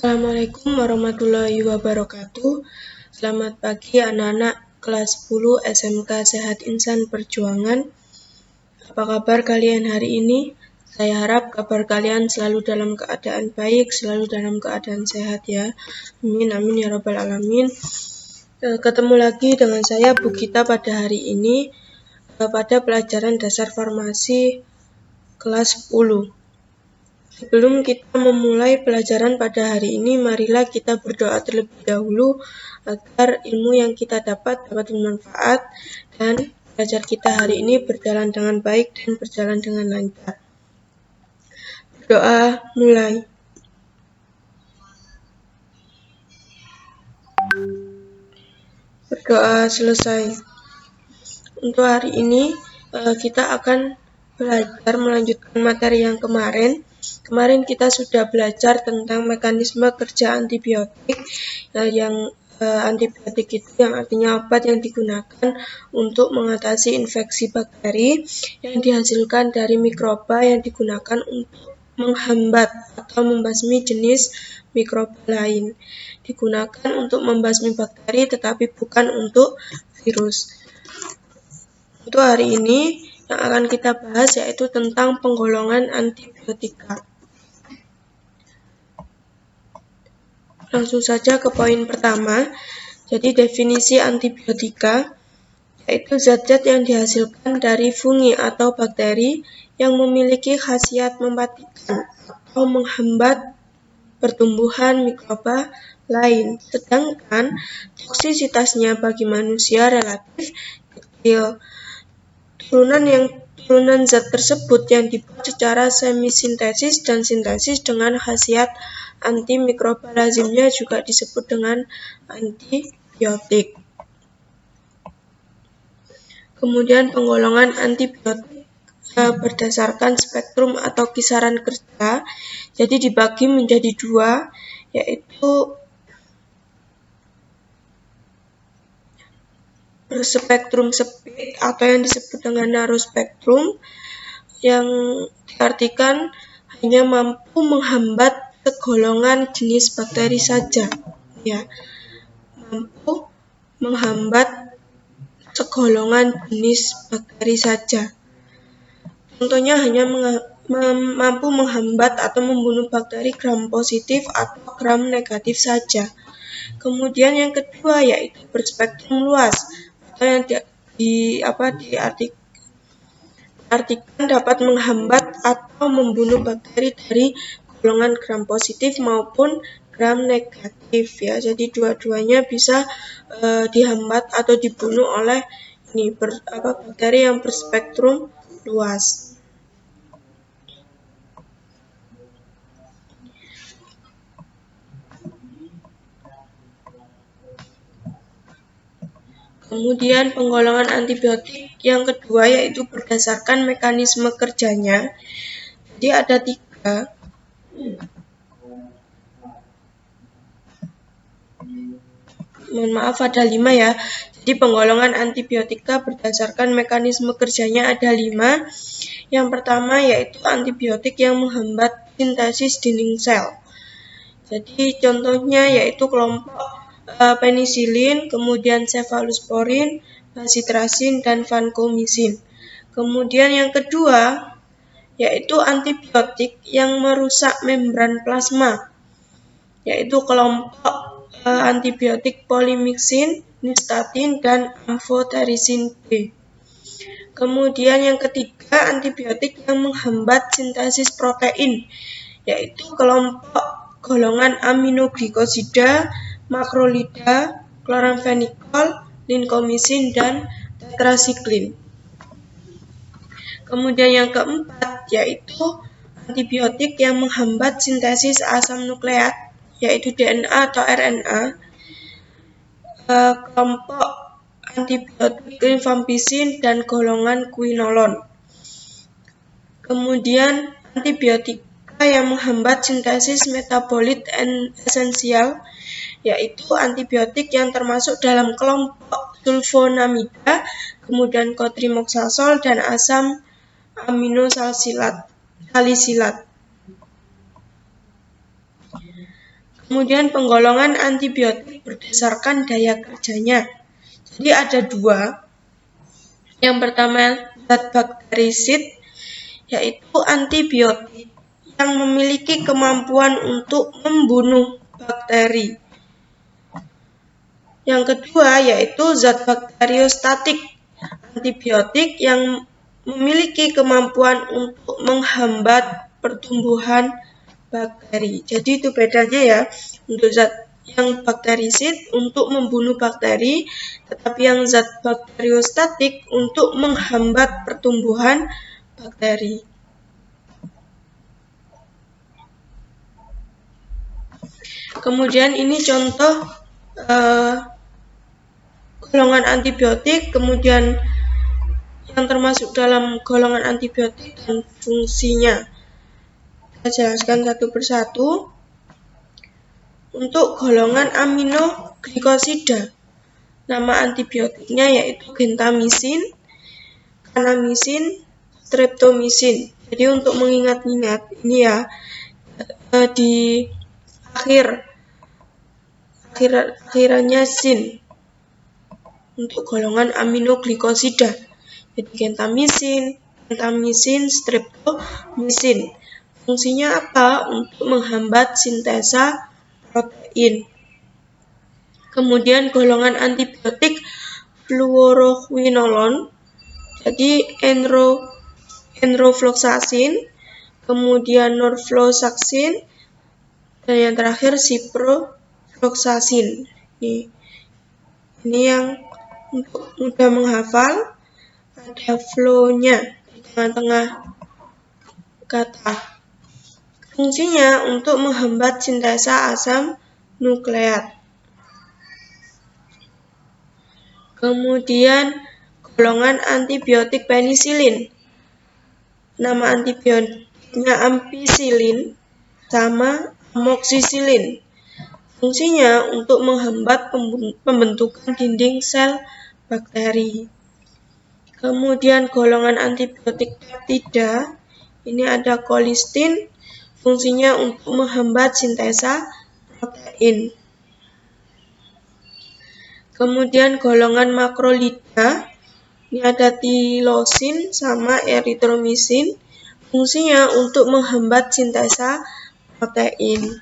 Assalamualaikum warahmatullahi wabarakatuh. Selamat pagi anak-anak kelas 10 SMK Sehat Insan Perjuangan. Apa kabar kalian hari ini? Saya harap kabar kalian selalu dalam keadaan baik, selalu dalam keadaan sehat ya. Amin, amin ya rabbal alamin. Ketemu lagi dengan saya Bu Gita pada hari ini pada pelajaran dasar farmasi kelas 10. Sebelum kita memulai pelajaran pada hari ini, marilah kita berdoa terlebih dahulu agar ilmu yang kita dapat bermanfaat dan belajar kita hari ini berjalan dengan baik dan berjalan dengan lancar. Berdoa mulai. Berdoa selesai. Untuk hari ini kita akan belajar melanjutkan materi yang kemarin. Kemarin kita sudah belajar tentang mekanisme kerja antibiotik antibiotik itu yang artinya obat yang digunakan untuk mengatasi infeksi bakteri yang dihasilkan dari mikroba yang digunakan untuk menghambat atau membasmi jenis mikroba lain. Digunakan untuk membasmi bakteri tetapi bukan untuk virus. Untuk hari ini yang akan kita bahas yaitu tentang penggolongan antibiotika. Langsung saja ke poin pertama. Jadi definisi antibiotika yaitu zat-zat yang dihasilkan dari fungi atau bakteri yang memiliki khasiat mematikan atau menghambat pertumbuhan mikroba lain. Sedangkan toksisitasnya bagi manusia relatif kecil. Turunan zat tersebut yang dibuat secara semisintesis dan sintesis dengan khasiat antimikroba lazimnya juga disebut dengan antibiotik. Kemudian penggolongan antibiotik berdasarkan spektrum atau kisaran kerja, jadi dibagi menjadi dua, yaitu berspektrum sempit atau yang disebut dengan narrow spektrum, yang diartikan hanya mampu menghambat segolongan jenis bakteri saja, ya, mampu menghambat segolongan jenis bakteri saja. Contohnya hanya mampu menghambat atau membunuh bakteri gram positif atau gram negatif saja. Kemudian yang kedua yaitu berspektrum luas atau yang diartikan dapat menghambat atau membunuh bakteri dari golongan gram positif maupun gram negatif ya. Jadi dua-duanya bisa dihambat atau dibunuh oleh bakteri yang berspektrum luas. Kemudian penggolongan antibiotik yang kedua yaitu berdasarkan mekanisme kerjanya. Jadi ada 3. Ada 5 ya. Jadi penggolongan antibiotika berdasarkan mekanisme kerjanya ada 5. Yang pertama yaitu antibiotik yang menghambat sintesis dinding sel. Jadi contohnya yaitu kelompok penisilin, kemudian cefalosporin, bacitracin, dan vancomycin. Kemudian yang kedua yaitu antibiotik yang merusak membran plasma, yaitu kelompok antibiotik polymyxin, nystatin, dan amphotericin B. Kemudian yang ketiga antibiotik yang menghambat sintesis protein, yaitu kelompok golongan aminoglikosida, makrolida, chloramphenicol, lincomycin, dan tetrasiklin. Kemudian yang keempat yaitu antibiotik yang menghambat sintesis asam nukleat, yaitu DNA atau RNA, kelompok antibiotik rifampicin dan golongan quinolone. Kemudian antibiotika yang menghambat sintesis metabolit esensial, yaitu antibiotik yang termasuk dalam kelompok sulfonamida, kemudian cotrimoxazol dan asam aminosalisilat. Kemudian penggolongan antibiotik berdasarkan daya kerjanya. Jadi ada dua. Yang pertama zat bakterisid, yaitu antibiotik yang memiliki kemampuan untuk membunuh bakteri. Yang kedua yaitu zat bakteriostatik, antibiotik yang memiliki kemampuan untuk menghambat pertumbuhan bakteri. Jadi itu bedanya ya, untuk zat yang bakterisid untuk membunuh bakteri, tetapi yang zat bakteriostatik untuk menghambat pertumbuhan bakteri. Kemudian ini contoh golongan antibiotik, kemudian yang termasuk dalam golongan antibiotik dan fungsinya. Kita jelaskan satu persatu. Untuk golongan aminoglikosida, nama antibiotiknya yaitu gentamisin, kanamisin, streptomisin. Jadi untuk mengingat-ingat ini ya, di akhirannya sin untuk golongan aminoglikosida. Jadi gentamisin, streptomisin. Fungsinya apa? Untuk menghambat sintesa protein. Kemudian golongan antibiotik fluoroquinolone, jadi enrofloxacin, kemudian norfloxacin, dan yang terakhir ciprofloxacin. Ini yang untuk mudah menghafal, ada flow-nya di tengah-tengah kata. Fungsinya untuk menghambat sintesa asam nukleat. Kemudian golongan antibiotik penisilin. Nama antibiotiknya ampicillin sama amoxicillin. Fungsinya untuk menghambat pembentukan dinding sel bakteri. Kemudian golongan antibiotik peptida, ini ada colistin, fungsinya untuk menghambat sintesa protein. Kemudian golongan makrolida, ini ada tilosin sama eritromisin, fungsinya untuk menghambat sintesa protein.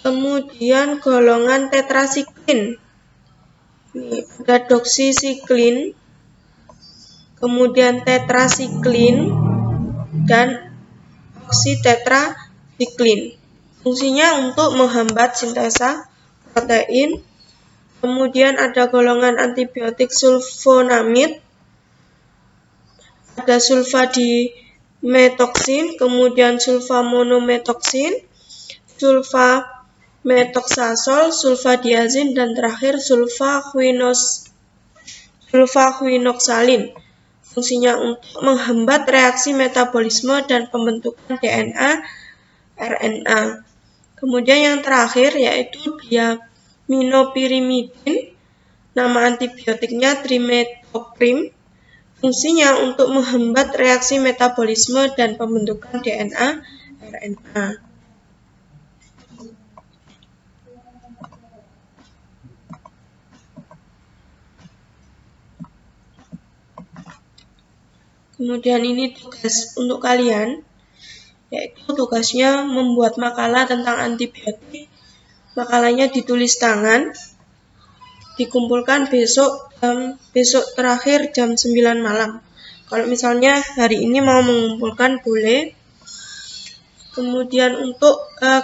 Kemudian golongan tetrasiklin, ini ada doxycycline, kemudian tetrasiklin, dan oksitetrasiklin. Fungsinya untuk menghambat sintesa protein. Kemudian ada golongan antibiotik sulfonamid, ada sulfadimetoksin, kemudian sulfamonometoksin, sulfametoxazole, sulfadiazin, dan terakhir sulfaquinoxalin. Fungsinya untuk menghambat reaksi metabolisme dan pembentukan DNA, RNA. Kemudian yang terakhir yaitu diaminopyrimidin, nama antibiotiknya trimethoprim. Fungsinya untuk menghambat reaksi metabolisme dan pembentukan DNA, RNA. Kemudian ini tugas untuk kalian, yaitu tugasnya membuat makalah tentang antibiotik. Makalahnya ditulis tangan, dikumpulkan besok terakhir jam 9 malam. Kalau misalnya hari ini mau mengumpulkan boleh. Kemudian untuk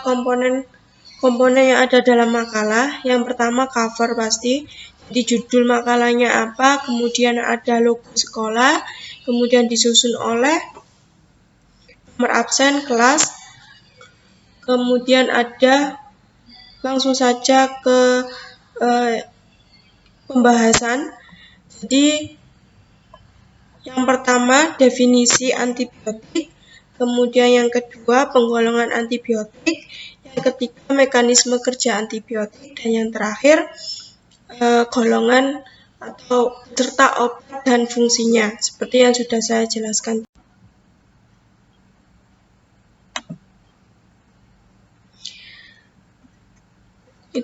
komponen yang ada dalam makalah, yang pertama cover pasti, jadi judul makalahnya apa, kemudian ada logo sekolah, kemudian disusun oleh nomor absen kelas, kemudian ada langsung saja ke pembahasan. Jadi yang pertama definisi antibiotik, kemudian yang kedua penggolongan antibiotik, yang ketiga mekanisme kerja antibiotik, dan yang terakhir golongan atau serta obat dan fungsinya, seperti yang sudah saya jelaskan.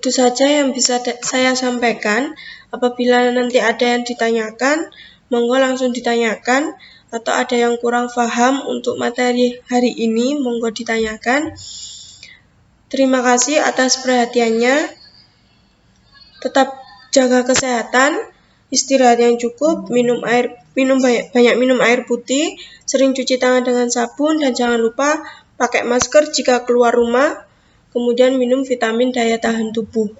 Itu saja yang bisa saya sampaikan. Apabila nanti ada yang ditanyakan, monggo langsung ditanyakan. Atau ada yang kurang paham untuk materi hari ini, monggo ditanyakan. Terima kasih atas perhatiannya. Tetap jaga kesehatan, istirahat yang cukup, banyak minum air putih, sering cuci tangan dengan sabun, dan jangan lupa pakai masker jika keluar rumah, kemudian minum vitamin daya tahan tubuh.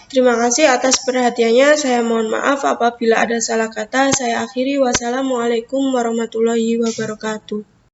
Terima kasih atas perhatiannya. Saya mohon maaf apabila ada salah kata. Saya akhiri. Wassalamualaikum warahmatullahi wabarakatuh.